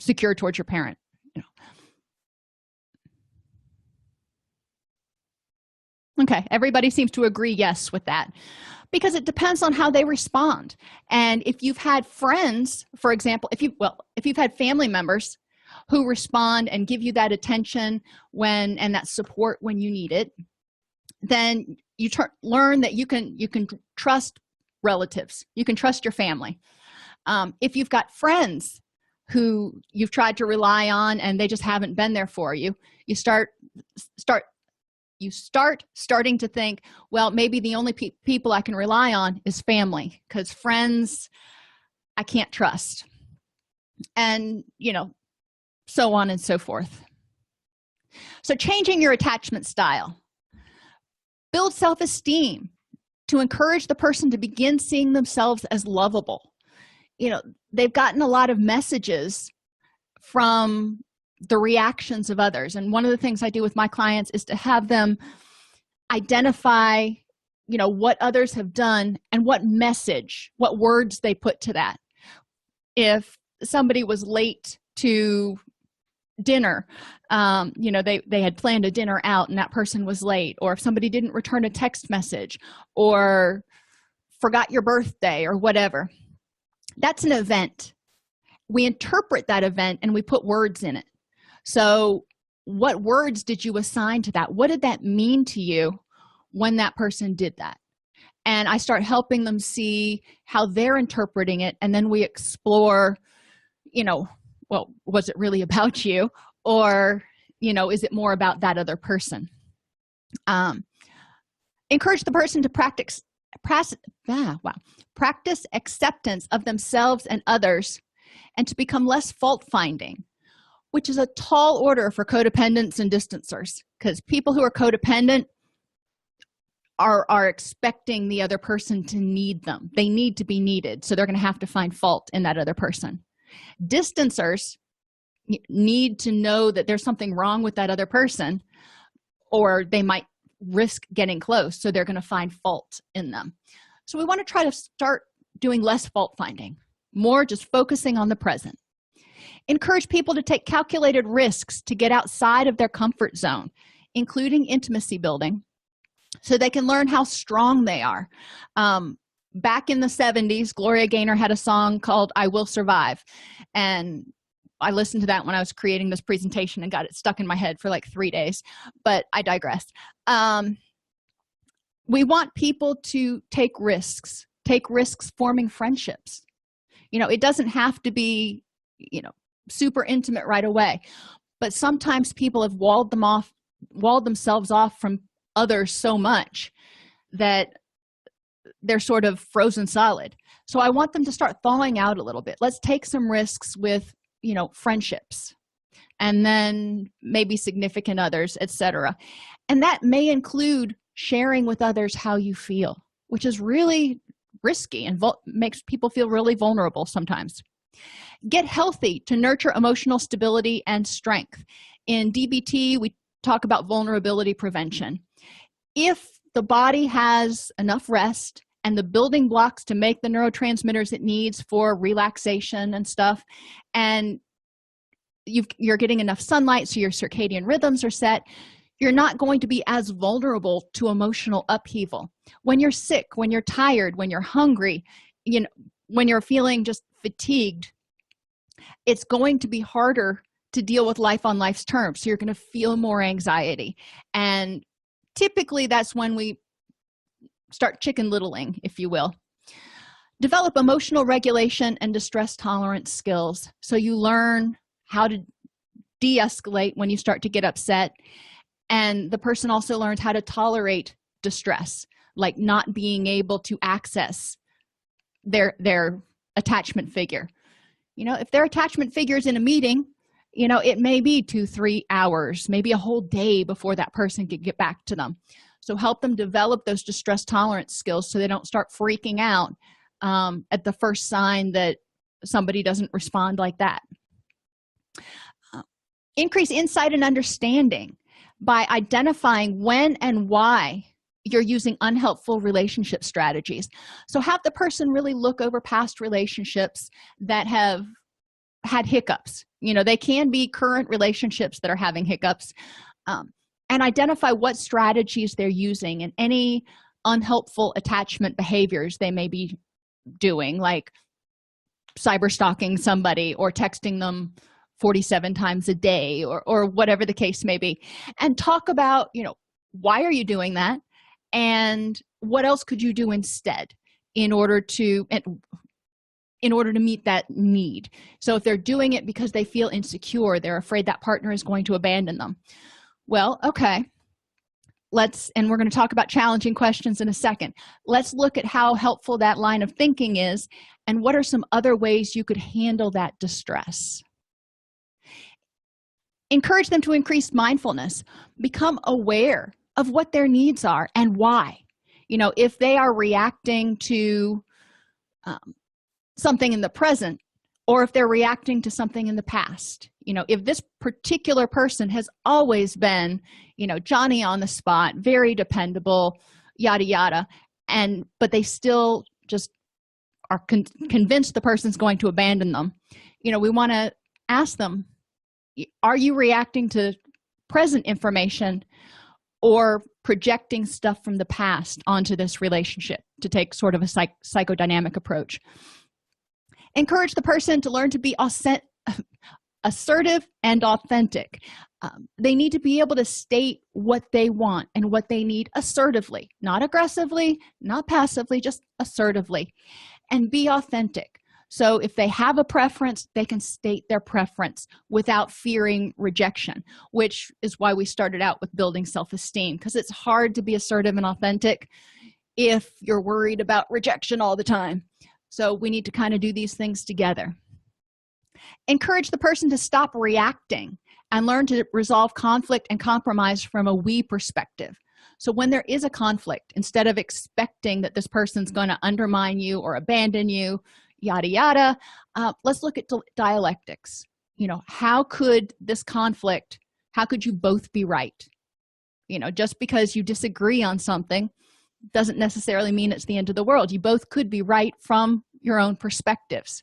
secure towards your parent? Okay, everybody seems to agree yes with that, because it depends on how they respond. And if you've had friends, for example, if you've had family members who respond and give you that attention and that support when you need it, then you learn that you can trust relatives. You can trust your family. If you've got friends who you've tried to rely on and they just haven't been there for you, you start starting to think, well, maybe the only people I can rely on is family, because friends I can't trust. And, so on and so forth. So changing your attachment style. Build self-esteem to encourage the person to begin seeing themselves as lovable. They've gotten a lot of messages from the reactions of others. And one of the things I do with my clients is to have them identify, what others have done and what words they put to that. If somebody was late to dinner, they had planned a dinner out and that person was late, or if somebody didn't return a text message or forgot your birthday or whatever, that's an event. We interpret that event and we put words in it. So what words did you assign to that? What did that mean to you when that person did that? And I start helping them see how they're interpreting it, and then we explore, was it really about you? Or, is it more about that other person? Encourage the person to practice acceptance of themselves and others, and to become less fault-finding, which is a tall order for codependents and distancers, because people who are codependent are expecting the other person to need them. They need to be needed, so they're going to have to find fault in that other person. Distancers need to know that there's something wrong with that other person, or they might risk getting close, so they're going to find fault in them. So we want to try to start doing less fault finding, more just focusing on the present. Encourage people to take calculated risks to get outside of their comfort zone, including intimacy building, so they can learn how strong they are. Back in the 70s, Gloria Gaynor had a song called "I Will Survive," and I listened to that when I was creating this presentation and got it stuck in my head for like 3 days, but I digress. We want people to take risks forming friendships. It doesn't have to be, super intimate right away, but sometimes people have walled themselves off from others so much that they're sort of frozen solid. So I want them to start thawing out a little bit. Let's take some risks with, friendships, and then maybe significant others, etc. And that may include sharing with others how you feel, which is really risky and makes people feel really vulnerable sometimes. Get healthy to nurture emotional stability and strength. In DBT, we talk about vulnerability prevention. If the body has enough rest and the building blocks to make the neurotransmitters it needs for relaxation and stuff, and you're getting enough sunlight so your circadian rhythms are set, you're not going to be as vulnerable to emotional upheaval. When you're sick, when you're tired, when you're hungry, when you're feeling just fatigued, it's going to be harder to deal with life on life's terms. So you're going to feel more anxiety. And typically that's when we start chicken littling, if you will. Develop emotional regulation and distress tolerance skills. So you learn how to de-escalate when you start to get upset. And the person also learns how to tolerate distress, like not being able to access their attachment figure. If their attachment figure is in a meeting, it may be 2-3 hours, maybe a whole day before that person can get back to them. So help them develop those distress tolerance skills so they don't start freaking out at the first sign that somebody doesn't respond like that. Increase insight and understanding by identifying when and why you're using unhelpful relationship strategies. So have the person really look over past relationships that have had hiccups. They can be current relationships that are having hiccups, and identify what strategies they're using and any unhelpful attachment behaviors they may be doing, like cyber stalking somebody or texting them 47 times a day or whatever the case may be, and talk about, why are you doing that and what else could you do instead in order to meet that need. So if they're doing it because they feel insecure, they're afraid that partner is going to abandon them. Well, okay, and we're going to talk about challenging questions in a second. Let's look at how helpful that line of thinking is and what are some other ways you could handle that distress. Encourage them to increase mindfulness. Become aware of what their needs are and why. If they are reacting to something in the present, or if they're reacting to something in the past. If this particular person has always been, Johnny on the spot, very dependable, yada yada, but they still just are convinced the person's going to abandon them. We want to ask them, are you reacting to present information or projecting stuff from the past onto this relationship, to take sort of a psychodynamic approach? Encourage the person to learn to be assertive and authentic. They need to be able to state what they want and what they need assertively, not aggressively, not passively, just assertively, and be authentic. So if they have a preference, they can state their preference without fearing rejection, which is why we started out with building self-esteem, because it's hard to be assertive and authentic if you're worried about rejection all the time. So we need to kind of do these things together. Encourage the person to stop reacting and learn to resolve conflict and compromise from a we perspective. So when there is a conflict, instead of expecting that this person's going to undermine you or abandon you, yada yada, let's look at dialectics. How could this conflict, how could you both be right? Just because you disagree on something doesn't necessarily mean it's the end of the world. You both could be right from your own perspectives.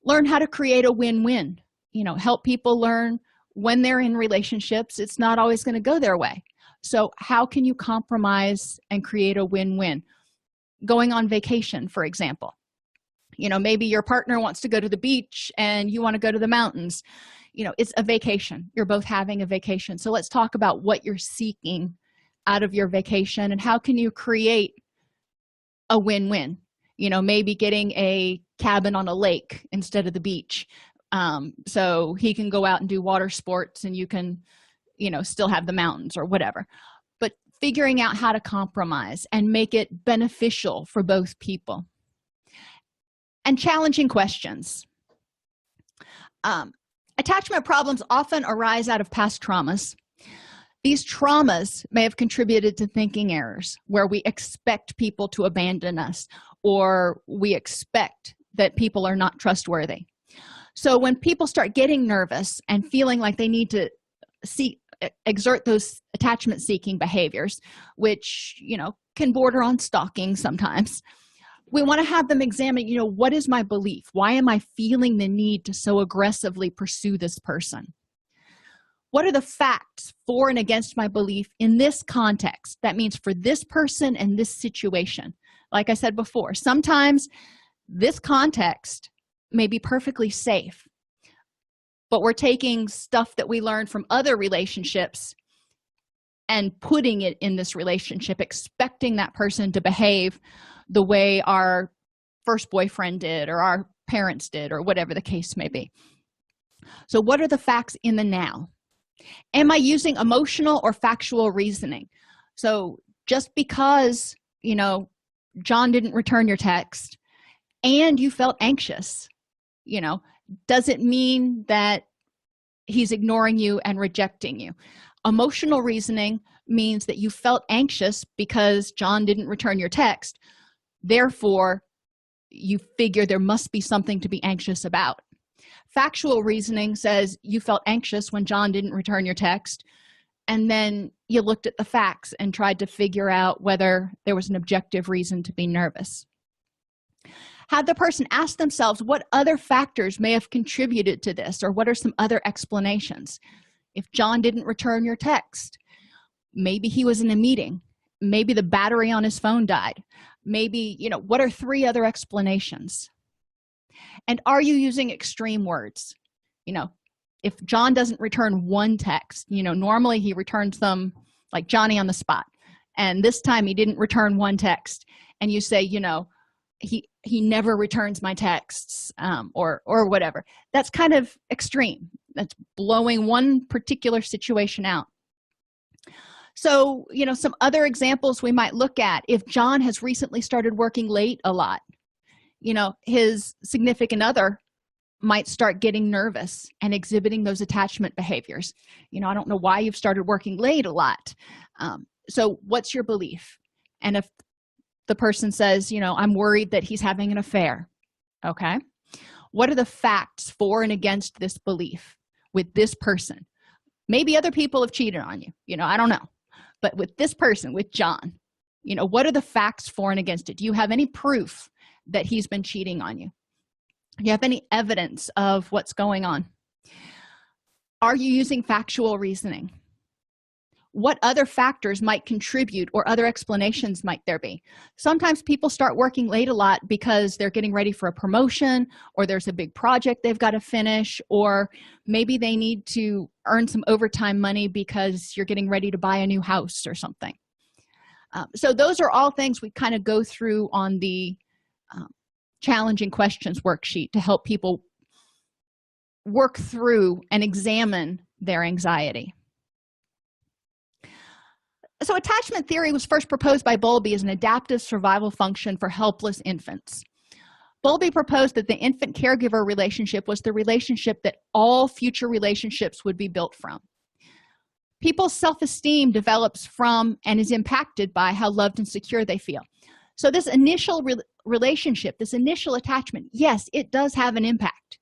Learn how to create a win-win. Help people learn when they're in relationships, it's not always going to go their way. So how can you compromise and create a win-win? Going on vacation, for example. Maybe your partner wants to go to the beach and you want to go to the mountains. It's a vacation. You're both having a vacation. So let's talk about what you're seeking out of your vacation and how can you create a win-win. Maybe getting a cabin on a lake instead of the beach, so he can go out and do water sports and you can still have the mountains or whatever. But figuring out how to compromise and make it beneficial for both people. And challenging questions. Attachment problems often arise out of past traumas. These traumas may have contributed to thinking errors where we expect people to abandon us, or we expect that people are not trustworthy. So when people start getting nervous and feeling like they need to exert those attachment-seeking behaviors, which, can border on stalking sometimes, we want to have them examine, what is my belief? Why am I feeling the need to so aggressively pursue this person? What are the facts for and against my belief in this context? That means for this person and this situation. Like I said before, sometimes this context may be perfectly safe, but we're taking stuff that we learned from other relationships and putting it in this relationship, expecting that person to behave the way our first boyfriend did or our parents did or whatever the case may be. So what are the facts in the now? Am I using emotional or factual reasoning? So just because, John didn't return your text and you felt anxious, doesn't mean that he's ignoring you and rejecting you. Emotional reasoning means that you felt anxious because John didn't return your text. Therefore, you figure there must be something to be anxious about. Factual reasoning says you felt anxious when John didn't return your text, and then you looked at the facts and tried to figure out whether there was an objective reason to be nervous. Had the person asked themselves what other factors may have contributed to this, or what are some other explanations? If John didn't return your text, maybe he was in a meeting, maybe the battery on his phone died, maybe, what are 3 other explanations? And are you using extreme words? If John doesn't return one text, normally he returns them like Johnny on the spot, and this time he didn't return one text, and you say, he never returns my texts, or whatever. That's kind of extreme. That's blowing one particular situation out. So, some other examples we might look at: if John has recently started working late a lot, his significant other might start getting nervous and exhibiting those attachment behaviors. I don't know why you've started working late a lot. So what's your belief? And if the person says, I'm worried that he's having an affair. Okay. What are the facts for and against this belief with this person? Maybe other people have cheated on you. I don't know. But with this person, with John, what are the facts for and against it? Do you have any proof that he's been cheating on you? Do you have any evidence of what's going on? Are you using factual reasoning? What other factors might contribute, or other explanations might there be? Sometimes people start working late a lot because they're getting ready for a promotion, or there's a big project they've got to finish, or maybe they need to earn some overtime money because you're getting ready to buy a new house or something. So those are all things we kind of go through on the challenging questions worksheet to help people work through and examine their anxiety. So attachment theory was first proposed by Bowlby as an adaptive survival function for helpless infants. Bowlby proposed that the infant-caregiver relationship was the relationship that all future relationships would be built from. People's self-esteem develops from and is impacted by how loved and secure they feel. So this initial relationship, this initial attachment, yes, it does have an impact,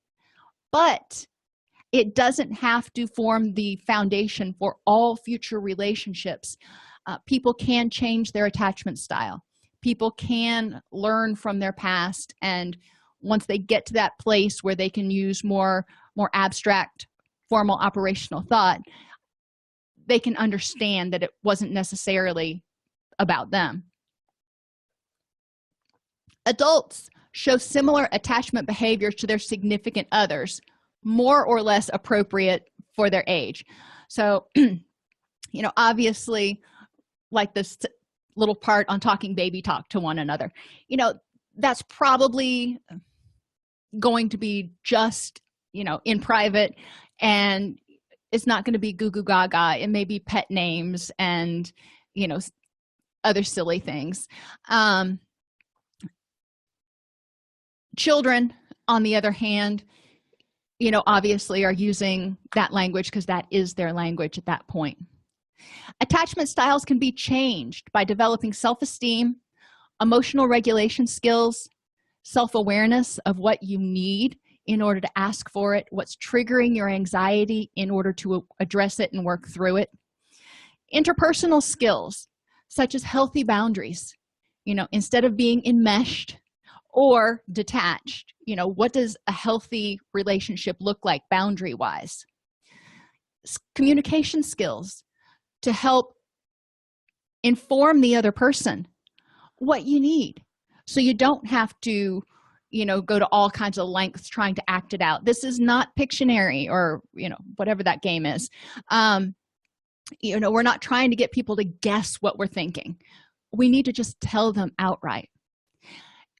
but it doesn't have to form the foundation for all future relationships. People can change their attachment style. People can learn from their past, and once they get to that place where they can use more abstract, formal operational thought, they can understand that it wasn't necessarily about them. Adults show similar attachment behaviors to their significant others, more or less appropriate for their age. So, obviously, like this little part on talking baby talk to one another, that's probably going to be just, in private, and it's not going to be goo goo gaga. It may be pet names and, other silly things. Children, on the other hand, obviously are using that language because that is their language at that point. Attachment styles can be changed by developing self-esteem, emotional regulation skills, self-awareness of what you need in order to ask for it, what's triggering your anxiety in order to address it and work through it. Interpersonal skills, such as healthy boundaries, instead of being enmeshed or detached. What does a healthy relationship look like boundary-wise? Communication skills to help inform the other person what you need, so you don't have to go to all kinds of lengths trying to act it out. This is not Pictionary or whatever that game is. We're not trying to get people to guess what we're thinking. We need to just tell them outright.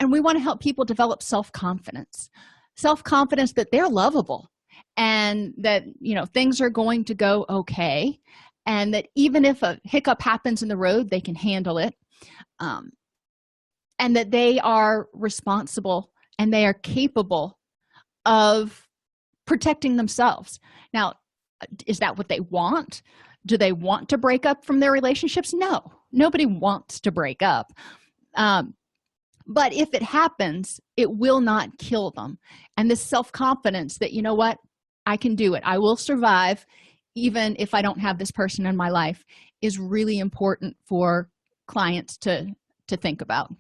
And we want to help people develop self-confidence that they're lovable, and that things are going to go okay, and that even if a hiccup happens in the road, they can handle it, and that they are responsible and they are capable of protecting themselves. Now, is that what they want? Do they want to break up from their relationships? No, nobody wants to break up. But if it happens, it will not kill them. And this self-confidence that, what, I can do it, I will survive even if I don't have this person in my life, is really important for clients to think about.